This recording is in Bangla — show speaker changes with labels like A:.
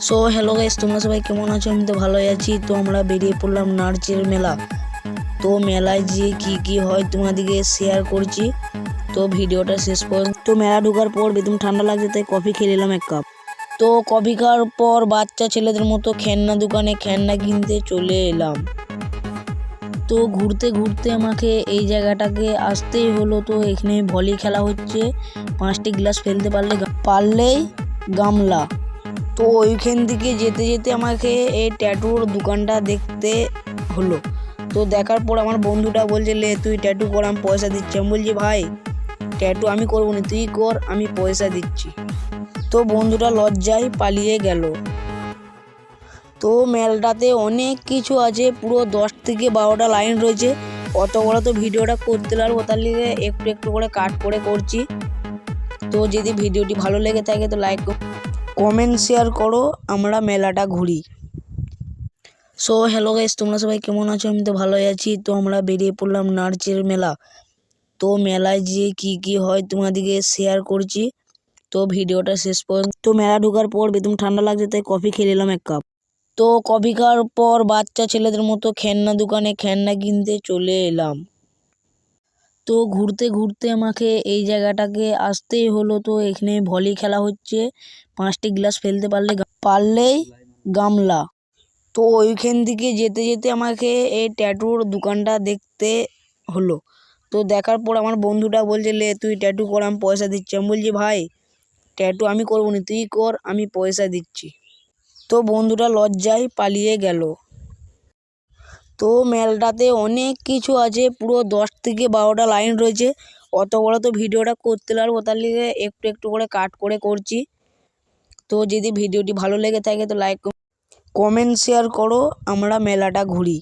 A: সো হ্যালো গাইস, তোমরা সবাই কেমন আছো? আমি তো ভালোই আছি। তো আমরা বেরিয়ে পড়লাম নার্চের মেলা। তো মেলায় যে কি হয় তোমাদেরকে শেয়ার করছি, তো ভিডিওটা শেষ পর্যন্ত। তো মেলা ঢোকার পর বেদম ঠান্ডা লাগছে, তাই কফি খেয়ে নিলাম এক কাপ। তো কফি খাওয়ার পর বাচ্চা ছেলেদের মতো খেলনা দোকানে খেলনা কিনতে চলে এলাম। তো ঘুরতে ঘুরতে আমাকে এই জায়গাটাকে আসতেই হলো। তো এখানে ভলি খেলা হচ্ছে, 5টি গ্লাস ফেলতে পারলেই গামলা। তো ওইখান থেকে যেতে যেতে আমাকে এই ট্যাটুর দোকানটা দেখতে হলো। তো দেখার পর আমার বন্ধুটা বলছে, লে তুই ট্যাটু কর, আমি পয়সা দিচ্ছি। আমি বলছি, ভাই ট্যাটু আমি করবো না, তুই কর, আমি পয়সা দিচ্ছি। তো বন্ধুটা লজ্জায় পালিয়ে গেল। তো মেলটাতে অনেক কিছু আছে, পুরো 10 থেকে 12টা লাইন রয়েছে। অত বড় তো ভিডিওটা করতে লাগবো, তার লিগে একটু একটু করে কাট করে করছি। তো যদি ভিডিওটি ভালো লেগে থাকে তো লাইক কমেন্ট শেয়ার করো, আমরা মেলাটা ঘুরি। সো হ্যালো গাইস, তোমরা সবাই কেমন আছো? আমি তো ভালোই আছি। তো আমরা বেরিয়ে পড়লাম নার্চের মেলা। তো মেলায় যে কি হয় তোমাদেরকে শেয়ার করছি, তো ভিডিওটা শেষ পর্যন্ত। তো মেলা ঢোকার পর বেদম ঠান্ডা লাগছে, তাই কফি খেয়ে নিলাম এক কাপ। তো কফি খাওয়ার পর বাচ্চা ছেলেদের মতো খেলনা দোকানে খেলনা কিনতে চলে এলাম। তো ঘুরতে ঘুরতে আমাকে এই জায়গাটাকে আসতেই হলো। তো এখানে ভলি খেলা হচ্ছে, 5টি গ্লাস ফেলতে পারলেই গামলা। তো ওইখান থেকে যেতে যেতে আমাকে এই ট্যাটুর দোকানটা দেখতে হলো। তো দেখার পর আমার বন্ধুটা বলছে, লে তুই ট্যাটু কর, আমি পয়সা দিচ্ছি। আমি বলছি, ভাই ট্যাটু আমি করবো না, তুই কর, আমি পয়সা দিচ্ছি। তো বন্ধুটা লজ্জায় পালিয়ে গেল। তো মেলটাতে অনেক কিছু আছে, পুরো 10 থেকে 12টা লাইন রয়েছে। অত বড় তো ভিডিওটা করতে লাগবো, তার লিগে একটু একটু করে কাট করে করছি। তো যদি ভিডিওটি ভালো লেগে থাকে তো লাইক কমেন্ট শেয়ার করো, আমরা মেলাটা ঘুরি।